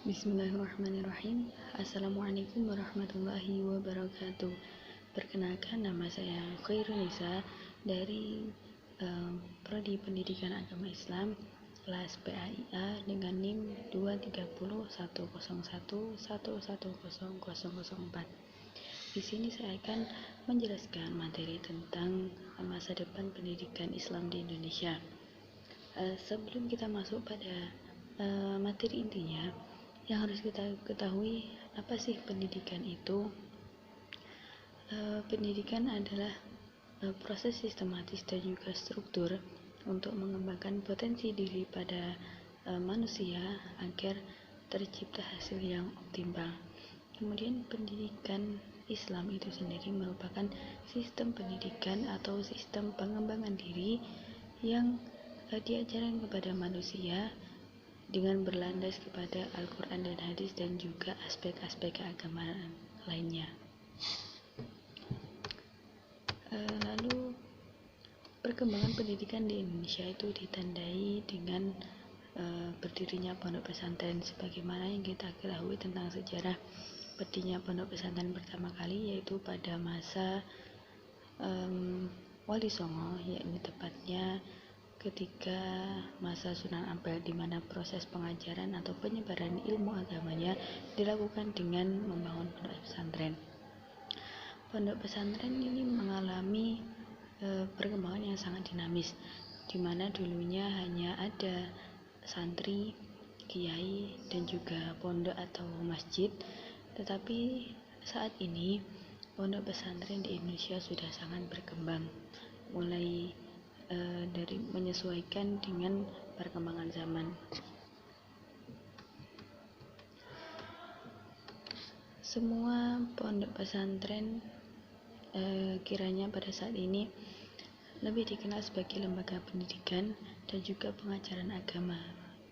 Bismillahirrahmanirrahim. Assalamualaikum warahmatullahi wabarakatuh. Perkenalkan, nama saya Khairunisa dari Prodi Pendidikan Agama Islam kelas PAIA dengan NIM 2301011011004. Di sini saya akan menjelaskan materi tentang masa depan pendidikan Islam di Indonesia. Sebelum kita masuk pada materi intinya, yang harus kita ketahui, apa sih pendidikan itu? Pendidikan adalah proses sistematis dan juga struktur untuk mengembangkan potensi diri pada manusia agar tercipta hasil yang optimal. Kemudian pendidikan Islam itu sendiri merupakan sistem pendidikan atau sistem pengembangan diri yang diajarkan kepada manusia dengan berlandas kepada Al-Quran dan Hadis dan juga aspek-aspek keagamaan lainnya. Lalu perkembangan pendidikan di Indonesia itu ditandai dengan berdirinya pondok pesantren. Sebagaimana yang kita ketahui tentang sejarah berdirinya pondok pesantren pertama kali, yaitu pada masa Wali Songo, yakni tepatnya ketika masa Sunan Ampel, di mana proses pengajaran atau penyebaran ilmu agamanya dilakukan dengan membangun pondok pesantren. Pondok pesantren ini mengalami perkembangan yang sangat dinamis, di mana dulunya hanya ada santri, kiai, dan juga pondok atau masjid. Tetapi saat ini pondok pesantren di Indonesia sudah sangat berkembang, mulai dari menyesuaikan dengan perkembangan zaman. Semua pondok pesantren kiranya pada saat ini lebih dikenal sebagai lembaga pendidikan dan juga pengajaran agama.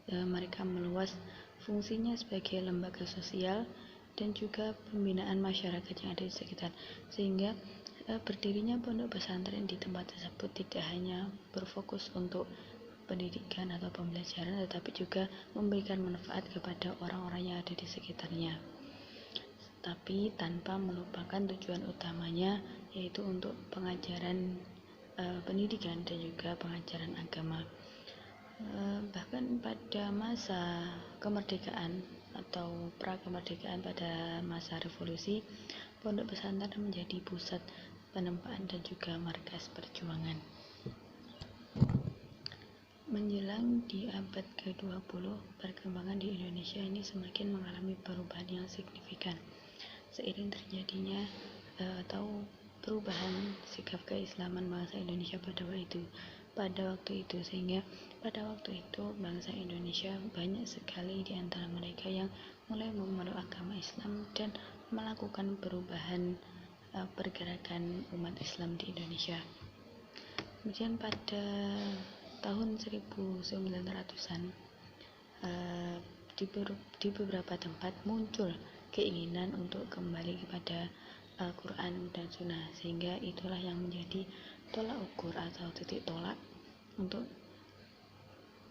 Mereka meluas fungsinya sebagai lembaga sosial dan juga pembinaan masyarakat yang ada di sekitar, sehingga berdirinya pondok pesantren di tempat tersebut tidak hanya berfokus untuk pendidikan atau pembelajaran, tetapi juga memberikan manfaat kepada orang-orang yang ada di sekitarnya, tapi tanpa melupakan tujuan utamanya, yaitu untuk pengajaran pendidikan dan juga pengajaran agama. Bahkan pada masa kemerdekaan atau pra-kemerdekaan, pada masa revolusi, pondok pesantren menjadi pusat penempaan dan juga markas perjuangan. Menjelang di abad ke-20, perkembangan di Indonesia ini semakin mengalami perubahan yang signifikan seiring terjadinya atau perubahan sikap keislaman bangsa Indonesia pada waktu itu, sehingga pada waktu itu bangsa Indonesia banyak sekali di antara mereka yang mulai memeluk agama Islam dan melakukan perubahan pergerakan umat Islam di Indonesia. Kemudian pada tahun 1900-an di beberapa tempat muncul keinginan untuk kembali kepada Al-Quran dan Sunnah, sehingga itulah yang menjadi tolak ukur atau titik tolak untuk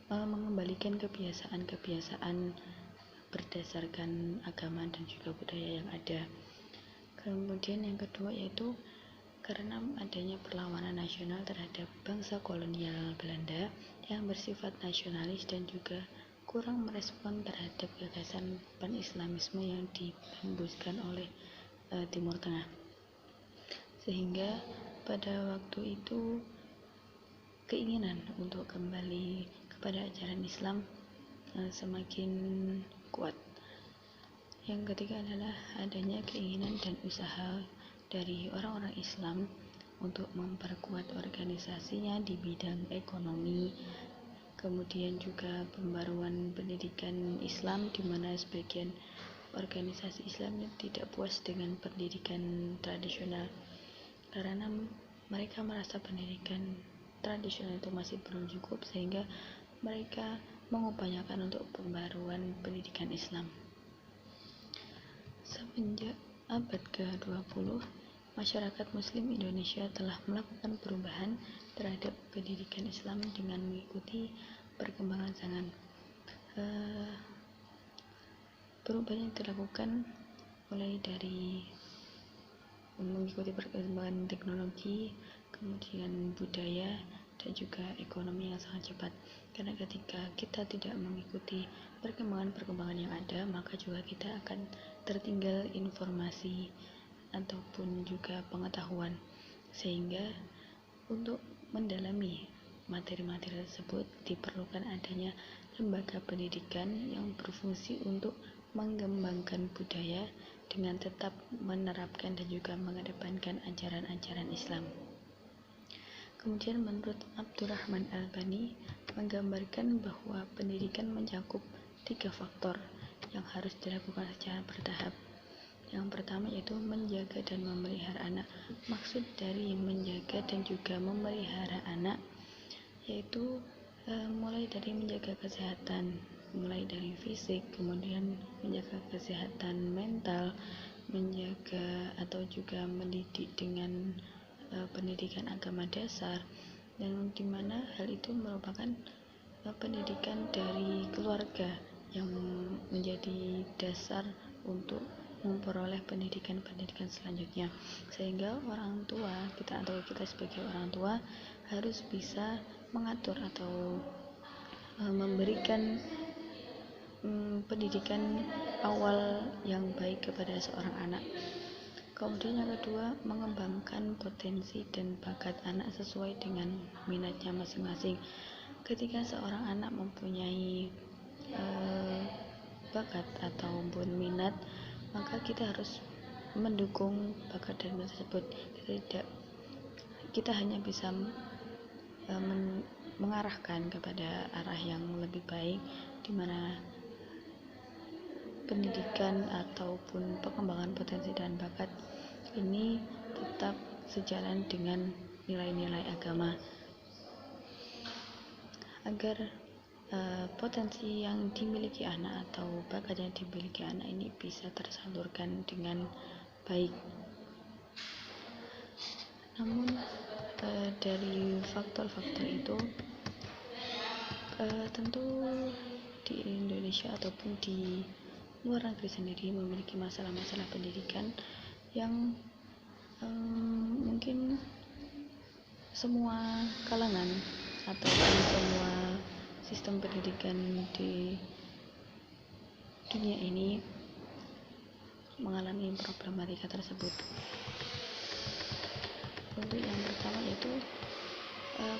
mengembalikan kebiasaan-kebiasaan berdasarkan agama dan juga budaya yang ada. Kemudian yang kedua yaitu karena adanya perlawanan nasional terhadap bangsa kolonial Belanda yang bersifat nasionalis dan juga kurang merespon terhadap gagasan pan-islamisme yang dihembuskan oleh Timur Tengah, sehingga pada waktu itu keinginan untuk kembali kepada ajaran Islam semakin kuat. Yang ketiga adalah adanya keinginan dan usaha dari orang-orang Islam untuk memperkuat organisasinya di bidang ekonomi, kemudian juga pembaruan pendidikan Islam, di mana sebagian organisasi Islam tidak puas dengan pendidikan tradisional karena mereka merasa pendidikan tradisional itu masih belum cukup, sehingga mereka mengupayakan untuk pembaruan pendidikan Islam. Semenjak abad ke-20, masyarakat Muslim Indonesia telah melakukan perubahan terhadap pendidikan Islam dengan mengikuti perkembangan zaman. Perubahan yang dilakukan mulai dari mengikuti perkembangan teknologi, kemudian budaya, dan juga ekonomi yang sangat cepat. Karena ketika kita tidak mengikuti perkembangan yang ada, maka juga kita akan tertinggal informasi ataupun juga pengetahuan. Sehingga untuk mendalami materi-materi tersebut diperlukan adanya lembaga pendidikan yang berfungsi untuk mengembangkan budaya dengan tetap menerapkan dan juga mengedepankan ajaran-ajaran Islam. Kemudian menurut Abdurrahman Albani menggambarkan bahwa pendidikan mencakup 3 faktor yang harus dilakukan secara bertahap. Yang pertama yaitu menjaga dan memelihara anak. Maksud dari menjaga dan juga memelihara anak yaitu mulai dari menjaga kesehatan, mulai dari fisik, kemudian menjaga kesehatan mental, menjaga atau juga mendidik dengan pendidikan agama dasar, dan dimana hal itu merupakan pendidikan dari keluarga yang menjadi dasar untuk memperoleh pendidikan selanjutnya. Sehingga orang tua kita atau kita sebagai orang tua harus bisa mengatur atau memberikan pendidikan awal yang baik kepada seorang anak. Kemudian yang kedua, mengembangkan potensi dan bakat anak sesuai dengan minatnya masing-masing. Ketika seorang anak mempunyai bakat ataupun minat, maka kita harus mendukung bakat dan minat tersebut. Kita hanya bisa mengarahkan kepada arah yang lebih baik, di mana pendidikan ataupun pengembangan potensi dan bakat ini tetap sejalan dengan nilai-nilai agama, agar potensi yang dimiliki anak atau bakat yang dimiliki anak ini bisa tersalurkan dengan baik. Namun dari faktor-faktor itu tentu di Indonesia ataupun di luar negeri sendiri memiliki masalah-masalah pendidikan yang mungkin semua kalangan ataupun semua sistem pendidikan di dunia ini mengalami problematika tersebut. Untuk yang pertama yaitu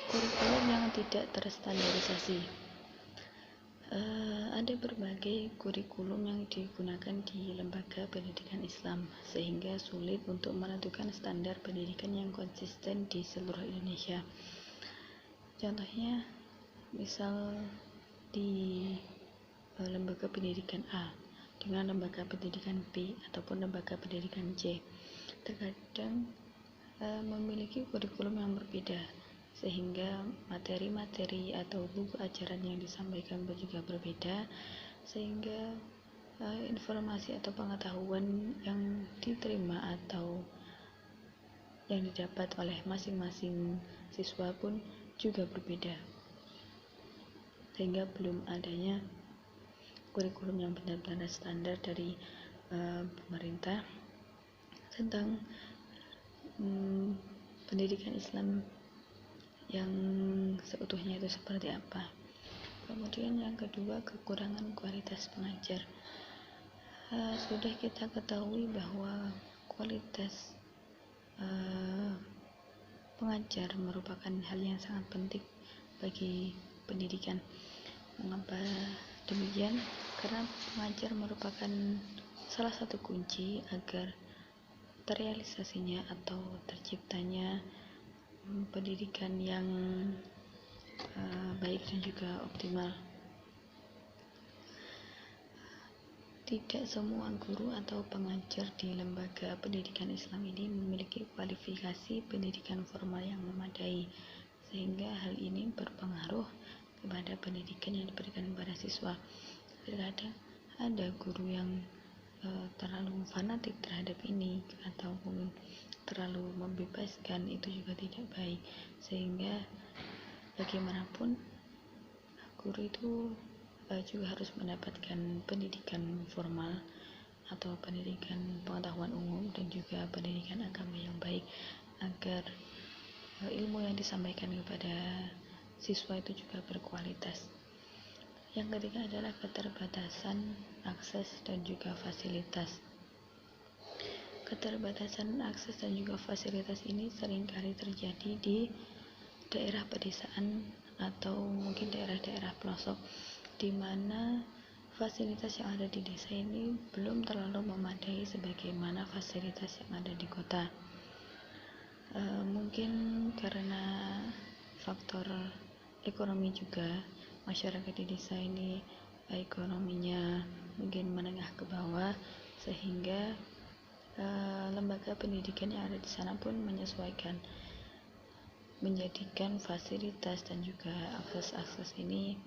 kurikulum yang tidak terstandarisasi. Ada berbagai kurikulum yang digunakan di lembaga pendidikan Islam, sehingga sulit untuk menentukan standar pendidikan yang konsisten di seluruh Indonesia. Contohnya, misal di lembaga pendidikan A dengan lembaga pendidikan B ataupun lembaga pendidikan C, terkadang memiliki kurikulum yang berbeda, sehingga materi-materi atau buku ajaran yang disampaikan juga berbeda, sehingga informasi atau pengetahuan yang diterima atau yang didapat oleh masing-masing siswa pun juga berbeda, sehingga belum adanya kurikulum yang benar-benar standar dari pemerintah tentang pendidikan Islam yang seutuhnya itu seperti apa. Kemudian yang kedua, kekurangan kualitas pengajar. Sudah kita ketahui bahwa kualitas pengajar merupakan hal yang sangat penting bagi pendidikan. Mengapa demikian? Karena pengajar merupakan salah satu kunci agar terrealisasinya atau terciptanya pendidikan yang baik dan juga optimal. Tidak semua guru atau pengajar di lembaga pendidikan Islam ini memiliki kualifikasi pendidikan formal yang memadai, sehingga hal ini berpengaruh kepada pendidikan yang diberikan kepada siswa. Terkadang ada guru yang terlalu fanatik terhadap ini ataupun terlalu membebaskan, itu juga tidak baik, sehingga bagaimanapun guru itu juga harus mendapatkan pendidikan formal atau pendidikan pengetahuan umum dan juga pendidikan agama yang baik agar ilmu yang disampaikan kepada siswa itu juga berkualitas. Yang ketiga adalah keterbatasan akses dan juga fasilitas. Keterbatasan akses dan juga fasilitas ini seringkali terjadi di daerah pedesaan atau mungkin daerah-daerah pelosok, di mana fasilitas yang ada di desa ini belum terlalu memadai sebagaimana fasilitas yang ada di kota. Mungkin karena faktor ekonomi juga, masyarakat di desa ini ekonominya mungkin menengah ke bawah, sehingga lembaga pendidikan yang ada di sana pun menjadikan fasilitas dan juga akses ini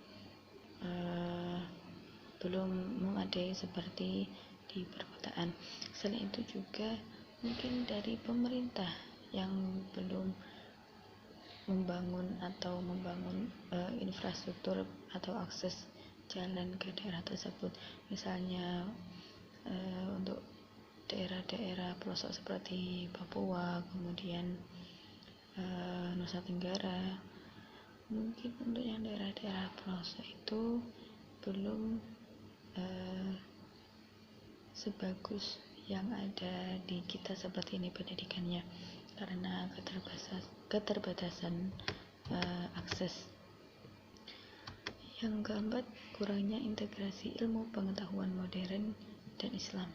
belum memadai seperti di perkotaan. Selain itu juga mungkin dari pemerintah yang belum membangun infrastruktur atau akses jalan ke daerah tersebut. Misalnya untuk daerah-daerah pelosok seperti Papua, kemudian Nusa Tenggara, mungkin untuk yang daerah-daerah pelosok itu belum sebagus yang ada di kita seperti ini pendidikannya, karena keterbatasan akses. Yang keempat, kurangnya integrasi ilmu pengetahuan modern dan Islam.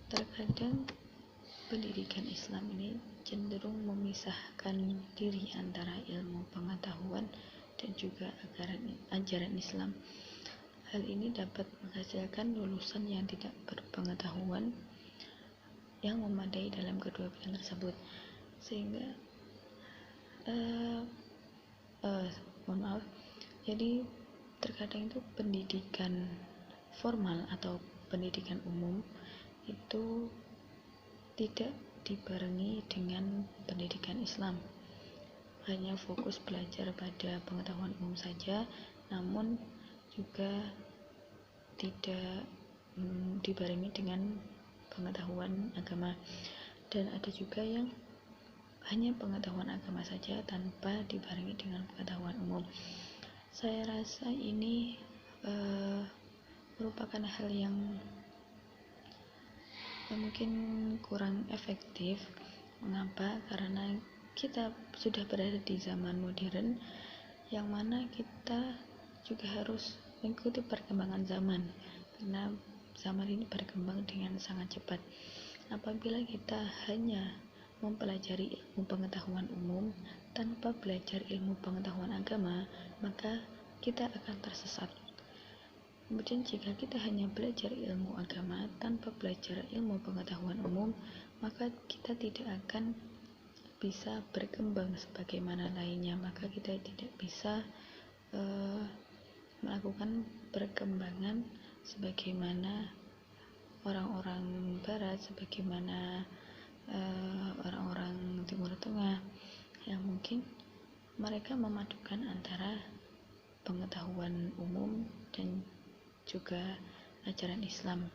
Terkadang pendidikan Islam ini cenderung memisahkan diri antara ilmu pengetahuan dan juga ajaran Islam. Hal ini dapat menghasilkan lulusan yang tidak berpengetahuan yang memadai dalam kedua bidang tersebut, sehingga jadi terkadang itu pendidikan formal atau pendidikan umum itu tidak dibarengi dengan pendidikan Islam, hanya fokus belajar pada pengetahuan umum saja, namun juga tidak dibarengi dengan pengetahuan agama. Dan ada juga yang hanya pengetahuan agama saja tanpa dibarengi dengan pengetahuan umum. Saya rasa ini merupakan hal yang mungkin kurang efektif. Mengapa? Karena kita sudah berada di zaman modern, yang mana kita juga harus mengikuti perkembangan zaman, karena zaman ini berkembang dengan sangat cepat. Apabila kita hanya mempelajari ilmu pengetahuan umum tanpa belajar ilmu pengetahuan agama, maka kita akan tersesat. Kemudian jika kita hanya belajar ilmu agama tanpa belajar ilmu pengetahuan umum, maka kita tidak akan bisa berkembang sebagaimana lainnya, maka kita tidak bisa melakukan perkembangan sebagaimana orang-orang barat, sebagaimana orang-orang Timur Tengah yang mungkin mereka memadukan antara pengetahuan umum dan juga ajaran Islam,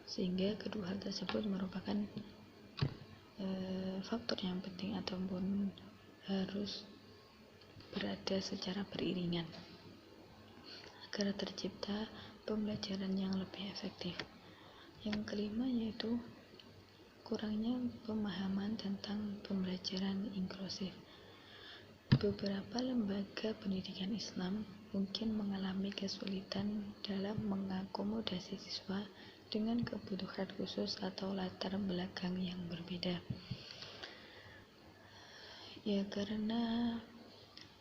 sehingga kedua hal tersebut merupakan faktor yang penting ataupun harus berada secara beriringan agar tercipta pembelajaran yang lebih efektif. Yang kelima yaitu kurangnya pemahaman tentang pembelajaran inklusif. Beberapa lembaga pendidikan Islam mungkin mengalami kesulitan dalam mengakomodasi siswa dengan kebutuhan khusus atau latar belakang yang berbeda. Ya, karena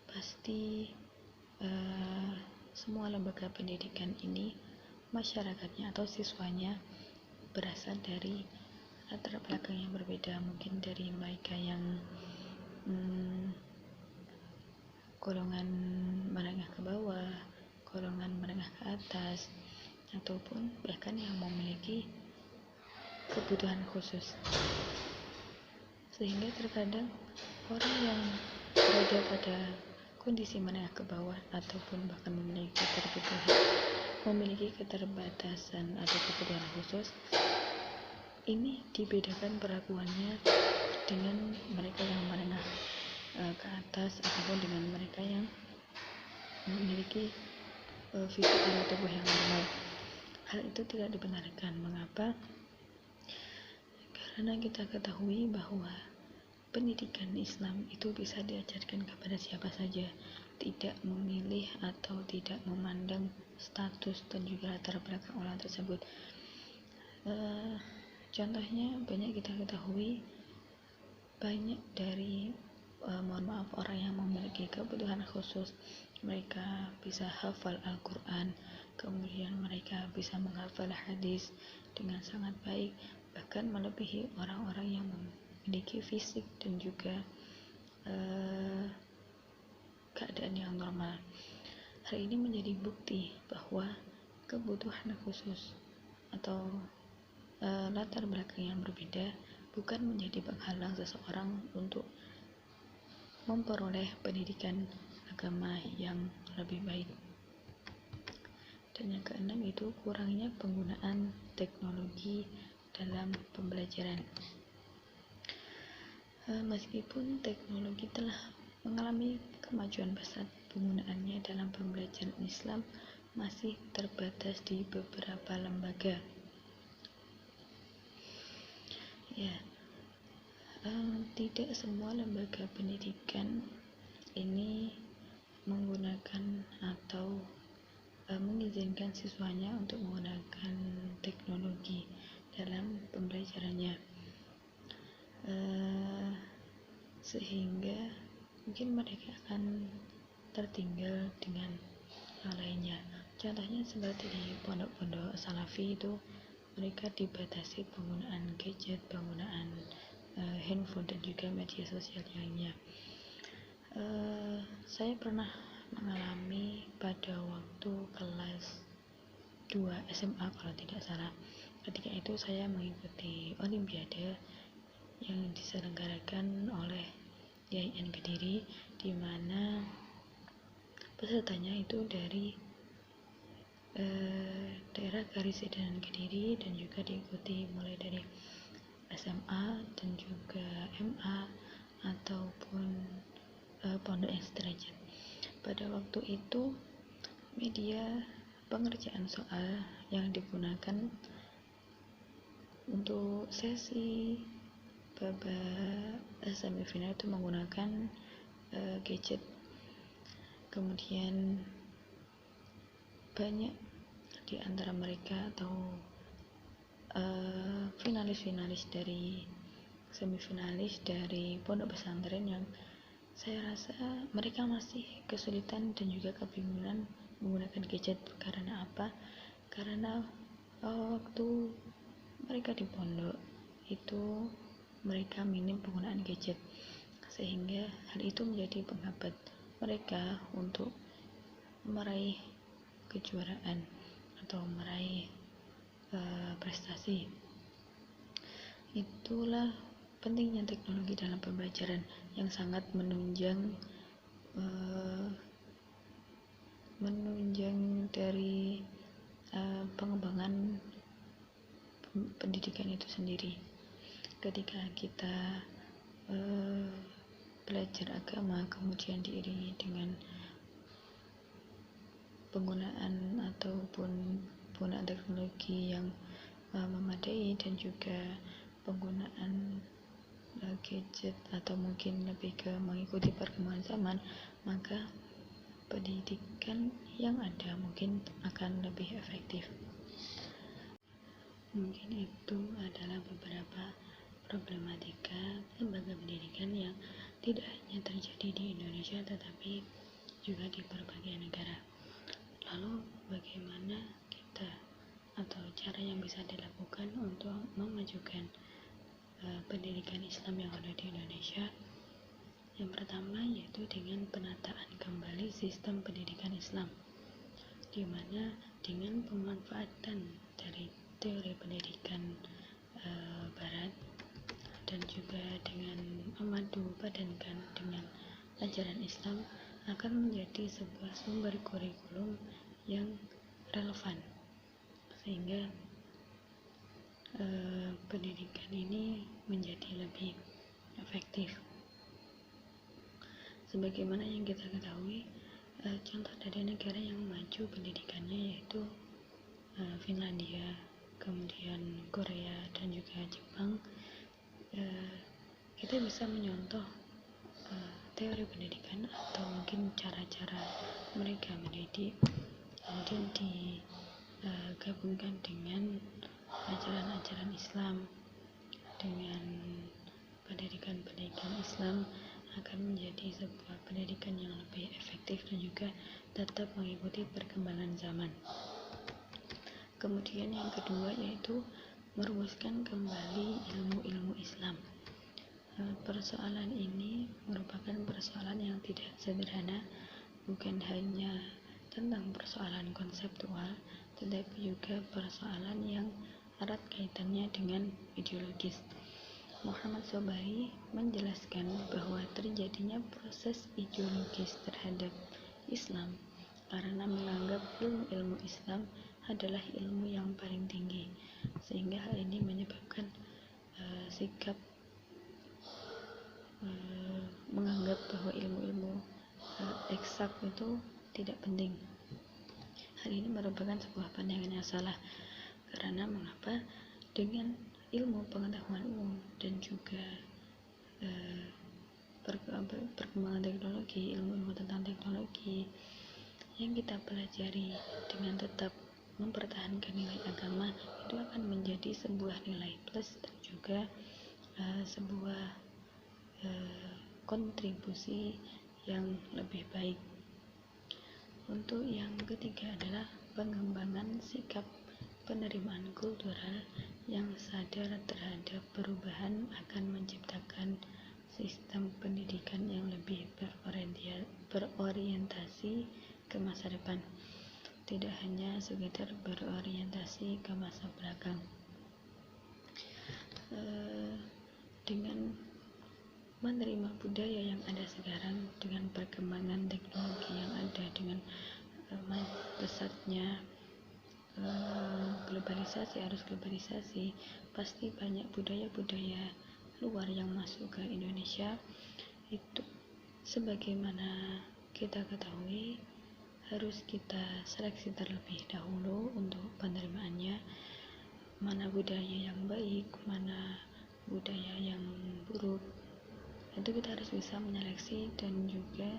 pasti semua lembaga pendidikan ini masyarakatnya atau siswanya berasal dari latar belakang yang berbeda, mungkin dari mereka yang golongan menengah ke bawah, golongan menengah ke atas, ataupun bahkan yang memiliki kebutuhan khusus, sehingga terkadang orang yang berada pada kondisi menengah ke bawah ataupun bahkan memiliki keterbatasan atau kebutuhan khusus, ini dibedakan perlakuannya dengan mereka yang menengah ke atas ataupun dengan mereka yang memiliki fisik atau tubuh yang normal. Hal itu tidak dibenarkan. Mengapa? Karena kita ketahui bahwa pendidikan Islam itu bisa diajarkan kepada siapa saja, tidak memilih atau tidak memandang status dan juga latar belakang orang tersebut. Contohnya banyak kita ketahui, banyak dari orang yang memiliki kebutuhan khusus, mereka bisa hafal Al-Quran, kemudian mereka bisa menghafal hadis dengan sangat baik, bahkan melebihi orang-orang yang memiliki fisik dan juga keadaan yang normal. Hal ini menjadi bukti bahwa kebutuhan khusus atau latar belakang yang berbeda bukan menjadi penghalang seseorang untuk memperoleh pendidikan agama yang lebih baik. Dan yang keenam itu kurangnya penggunaan teknologi dalam pembelajaran. Meskipun teknologi telah mengalami kemajuan pesat, penggunaannya dalam pembelajaran Islam masih terbatas di beberapa lembaga. Tidak semua lembaga pendidikan ini menggunakan atau mengizinkan siswanya untuk menggunakan teknologi dalam pembelajarannya, sehingga mungkin mereka akan tertinggal dengan yang lainnya. Contohnya seperti di pondok-pondok salafi itu, mereka dibatasi penggunaan gadget, penggunaan handphone dan juga media sosial lainnya. Saya pernah mengalami pada waktu kelas 2 SMA kalau tidak salah. Ketika itu saya mengikuti olimpiade yang diselenggarakan oleh YIN Kediri, di mana pesertanya itu dari daerah Karisidenan Kediri dan juga diikuti mulai dari SMA dan juga MA ataupun pondok yang sederajat. Pada waktu itu media pengerjaan soal yang digunakan untuk sesi babak semifinal itu menggunakan gadget. Kemudian banyak di antara mereka atau finalis dari semifinalis dari pondok pesantren yang saya rasa mereka masih kesulitan dan juga kebingungan menggunakan gadget. Karena apa? Karena waktu mereka di pondok itu mereka minim penggunaan gadget, sehingga hal itu menjadi penghambat mereka untuk meraih kejuaraan atau meraih prestasi. Itulah pentingnya teknologi dalam pembelajaran yang sangat menunjang dari pengembangan pendidikan itu sendiri. Ketika kita belajar agama kemudian diiringi dengan penggunaan ataupun penggunaan teknologi yang memadai dan juga penggunaan gadget atau mungkin lebih ke mengikuti perkembangan zaman, maka pendidikan yang ada mungkin akan lebih efektif. Mungkin itu adalah beberapa problematika lembaga pendidikan yang tidak hanya terjadi di Indonesia tetapi juga di berbagai negara. Lalu bagaimana kita atau cara yang bisa dilakukan untuk memajukan pendidikan Islam yang ada di Indonesia? Yang pertama yaitu dengan penataan kembali sistem pendidikan Islam, di mana dengan pemanfaatan dari teori pendidikan Barat dan juga dengan memadu padankan dengan ajaran Islam, akan menjadi sebuah sumber kurikulum yang relevan, sehingga pendidikan ini menjadi lebih efektif. Sebagaimana yang kita ketahui, contoh dari negara yang maju pendidikannya yaitu Finlandia, kemudian Korea, dan juga Jepang. Kita bisa menyontoh teori pendidikan atau mungkin cara-cara mereka mendidik, kemudian digabungkan dengan ajaran-ajaran Islam. Dengan pendidikan Islam akan menjadi sebuah pendidikan yang lebih efektif dan juga tetap mengikuti perkembangan zaman. Kemudian yang kedua yaitu merumuskan kembali ilmu-ilmu Islam. Persoalan ini merupakan persoalan yang tidak sederhana, bukan hanya tentang persoalan konseptual, tetapi juga persoalan yang erat kaitannya dengan ideologis. Muhammad Sobari menjelaskan bahwa terjadinya proses ideologis terhadap Islam karena menganggap ilmu-ilmu Islam adalah ilmu yang paling tinggi, sehingga hal ini menyebabkan sikap menganggap bahwa ilmu-ilmu eksak itu tidak penting. Hal ini merupakan sebuah pandangan yang salah, karena mengapa dengan ilmu pengetahuan umum dan juga perkembangan teknologi, ilmu-ilmu tentang teknologi yang kita pelajari dengan tetap mempertahankan nilai agama, itu akan menjadi sebuah nilai plus dan juga sebuah kontribusi yang lebih baik. Untuk yang ketiga adalah pengembangan sikap penerimaan kultural yang sadar terhadap perubahan akan menciptakan sistem pendidikan yang lebih berorientasi ke masa depan, tidak hanya sekedar berorientasi ke masa belakang. Dengan menerima budaya yang ada sekarang, dengan perkembangan teknologi yang ada, dengan pesatnya arus globalisasi, pasti banyak budaya-budaya luar yang masuk ke Indonesia. Itu sebagaimana kita ketahui harus kita seleksi terlebih dahulu untuk penerimaannya, mana budaya yang baik, mana budaya yang buruk. Itu kita harus bisa menyeleksi dan juga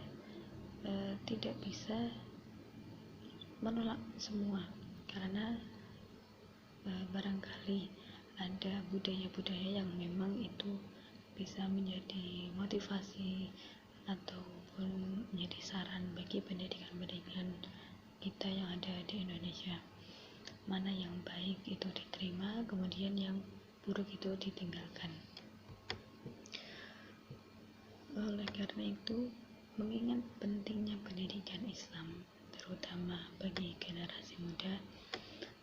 tidak bisa menolak semua, karena barangkali ada budaya-budaya yang memang itu bisa menjadi motivasi ataupun menjadi saran bagi pendidikan-pendidikan kita yang ada di Indonesia. Mana yang baik itu diterima, kemudian yang buruk itu ditinggalkan. Oleh karena itu, mengingat pentingnya pendidikan Islam, terutama bagi generasi muda,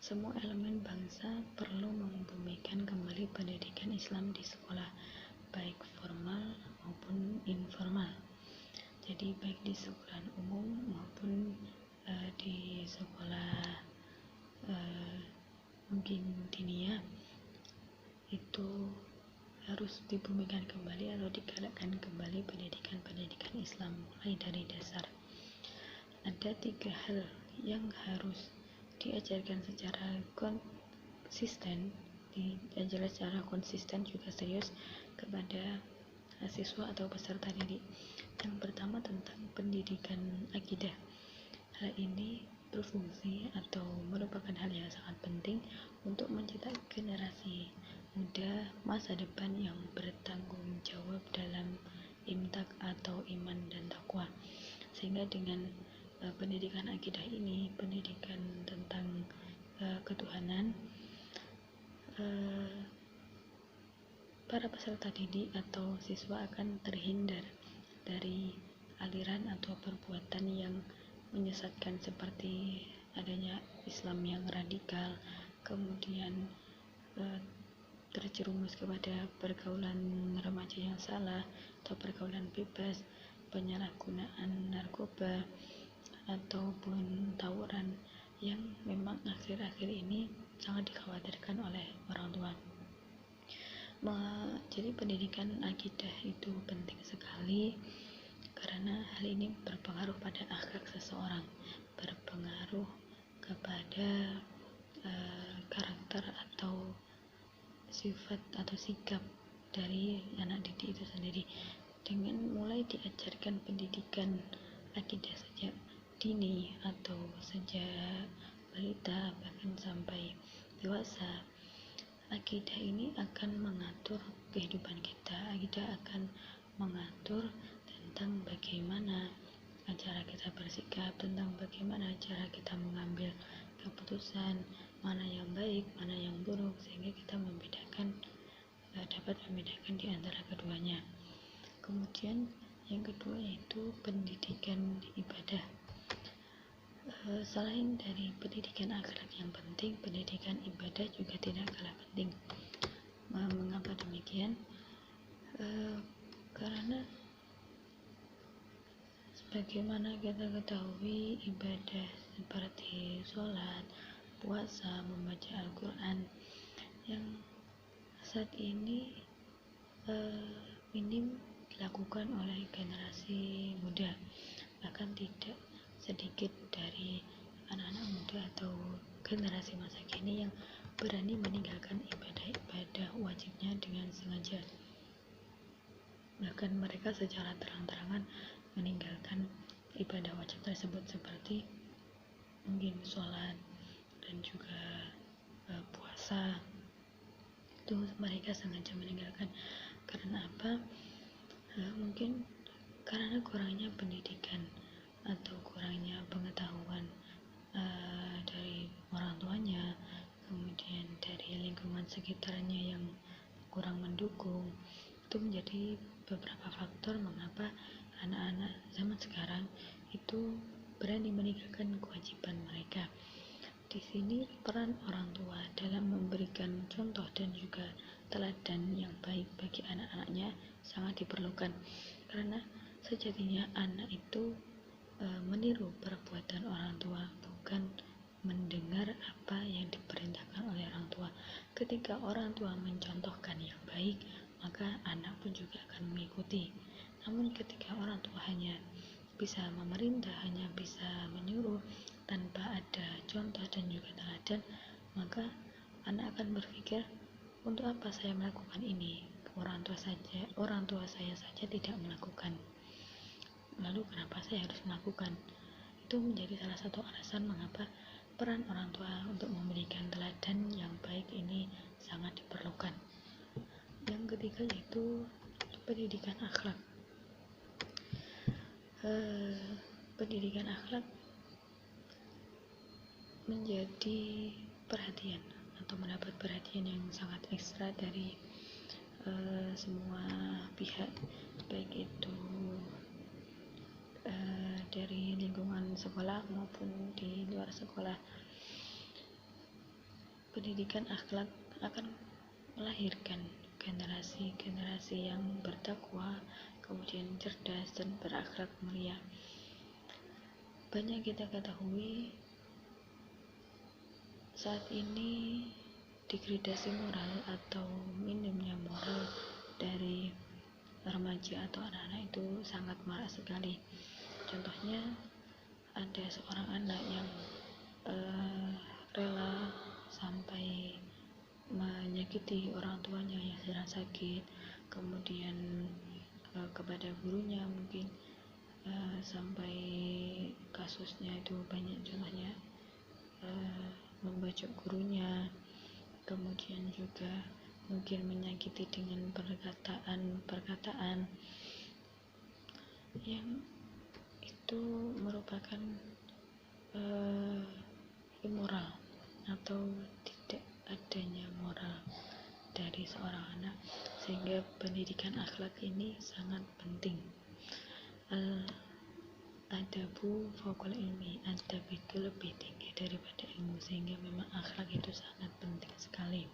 semua elemen bangsa perlu membumikan kembali pendidikan Islam di sekolah, baik formal maupun informal. Jadi baik di sekolah umum maupun di sekolah mungkin dinia, itu harus dibumikan kembali atau digalakkan kembali pendidikan Islam mulai dari dasar. Ada 3 hal yang harus diajarkan secara konsisten, juga serius kepada siswa atau peserta didik. Yang pertama tentang pendidikan akidah. Hal ini berfungsi atau merupakan hal yang sangat penting untuk mencetak generasi muda masa depan yang bertanggung jawab dalam imtak atau iman dan takwa. Sehingga dengan pendidikan akidah ini, pendidikan tentang ketuhanan, para peserta didik atau siswa akan terhindar dari aliran atau perbuatan yang menyesatkan seperti adanya Islam yang radikal, kemudian terjerumus kepada pergaulan remaja yang salah atau pergaulan bebas, penyalahgunaan narkoba ataupun tawuran yang memang akhir-akhir ini sangat dikhawatirkan oleh orang tua. Jadi pendidikan akidah itu penting sekali karena hal ini berpengaruh pada akhlak seseorang, berpengaruh kepada karakter atau sifat atau sikap dari anak didik itu sendiri. Dengan mulai diajarkan pendidikan akidah sejak dini atau sejak balita bahkan sampai dewasa, akidah ini akan mengatur kehidupan kita. Akidah akan mengatur tentang bagaimana cara kita bersikap, tentang bagaimana cara kita mengambil keputusan, mana yang baik, mana yang buruk, sehingga kita dapat membedakan di antara keduanya. Kemudian yang kedua yaitu pendidikan ibadah. Selain dari pendidikan akhlak yang penting, pendidikan ibadah juga tidak kalah penting. Mengapa demikian? Karena sebagaimana kita ketahui, ibadah seperti sholat, puasa, membaca Al-Quran yang saat ini minim dilakukan oleh generasi muda, bahkan tidak sedikit dari anak-anak muda atau generasi masa kini yang berani meninggalkan ibadah wajibnya dengan sengaja. Bahkan mereka secara terang-terangan meninggalkan ibadah wajib tersebut seperti mungkin sholat dan juga puasa. Itu mereka sengaja meninggalkan. Karena apa? Mungkin karena kurangnya pendidikan atau kurangnya pengetahuan dari orang tuanya, kemudian dari lingkungan sekitarnya yang kurang mendukung. Itu menjadi beberapa faktor mengapa anak-anak zaman sekarang itu berani meninggalkan kewajiban mereka. Di sini peran orang tua dalam memberikan contoh dan juga teladan yang baik bagi anak-anaknya sangat diperlukan, karena sejatinya anak itu meniru perbuatan orang tua, bukan mendengar apa yang diperintahkan oleh orang tua. Ketika orang tua mencontohkan yang baik, maka anak pun juga akan mengikuti. Namun ketika orang tua hanya bisa memerintah, hanya bisa menyuruh tanpa ada contoh dan juga teladan, maka anak akan berpikir, untuk apa saya melakukan ini? Orang tua saya saja tidak melakukan, lalu kenapa saya harus melakukan? Itu menjadi salah satu alasan mengapa peran orang tua untuk memberikan teladan yang baik ini sangat diperlukan. Yang ketiga yaitu pendidikan akhlak. Pendidikan akhlak menjadi perhatian atau mendapat perhatian yang sangat ekstra dari semua pihak, baik itu dari lingkungan sekolah maupun di luar sekolah. Pendidikan akhlak akan melahirkan generasi-generasi yang bertakwa, kemudian cerdas dan berakhlak mulia. Banyak kita ketahui saat ini degradasi moral atau minimnya moral dari remaja atau anak-anak itu sangat marak sekali. Contohnya ada seorang anak yang rela sampai menyakiti orang tuanya yang sedang sakit, kemudian kepada gurunya mungkin sampai kasusnya itu banyak, contohnya membacok gurunya, kemudian juga mungkin menyakiti dengan perkataan yang itu merupakan immoral atau tidak adanya moral dari seorang anak, sehingga pendidikan akhlak ini sangat penting. Adabu faqul ilmi, adab itu lebih tinggi daripada ilmu, sehingga memang akhlak itu sangat penting sekali.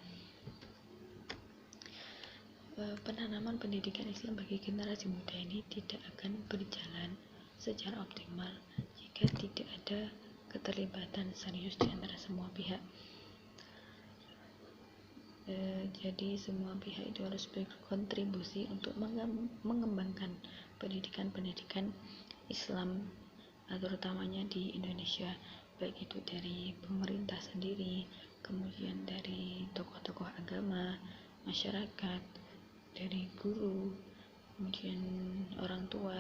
penanaman pendidikan Islam bagi generasi muda ini tidak akan berjalan secara optimal jika tidak ada keterlibatan serius di antara semua pihak. Jadi semua pihak itu harus berkontribusi untuk mengembangkan pendidikan Islam, terutamanya di Indonesia, baik itu dari pemerintah sendiri, kemudian dari tokoh-tokoh agama, masyarakat, dari guru, kemudian orang tua,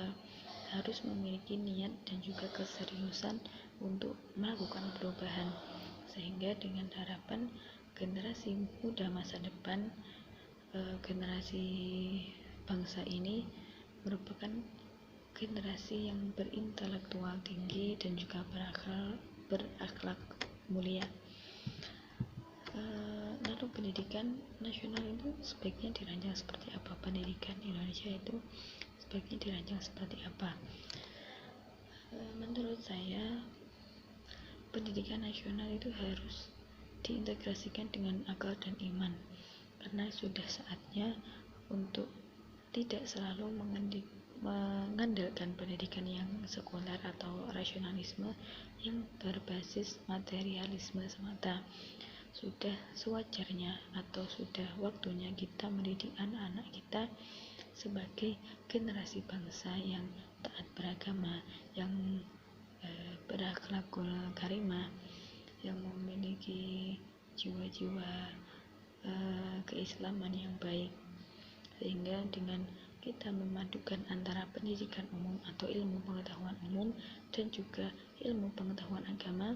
harus memiliki niat dan juga keseriusan untuk melakukan perubahan, sehingga dengan harapan generasi muda masa depan, generasi bangsa ini merupakan generasi yang berintelektual tinggi dan juga berakhlak mulia. Lalu pendidikan nasional itu sebaiknya dirancang seperti apa? Pendidikan Indonesia itu sebaiknya dirancang seperti apa? Menurut saya, pendidikan nasional itu harus diintegrasikan dengan akal dan iman, karena sudah saatnya untuk tidak selalu mengandalkan pendidikan yang sekuler atau rasionalisme yang berbasis materialisme semata. Sudah sewajarnya atau sudah waktunya kita mendidik anak-anak kita sebagai generasi bangsa yang taat beragama, yang berakhlakul karimah, yang memiliki jiwa-jiwa keislaman yang baik, sehingga dengan kita memadukan antara pendidikan umum atau ilmu pengetahuan umum dan juga ilmu pengetahuan agama,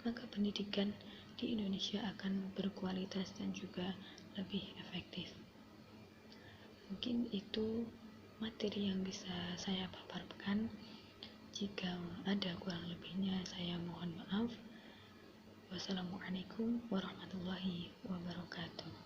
maka pendidikan di Indonesia akan berkualitas dan juga lebih efektif. Mungkin itu materi yang bisa saya paparkan. Jika ada kurang lebihnya, saya mohon maaf. Wassalamualaikum warahmatullahi wabarakatuh.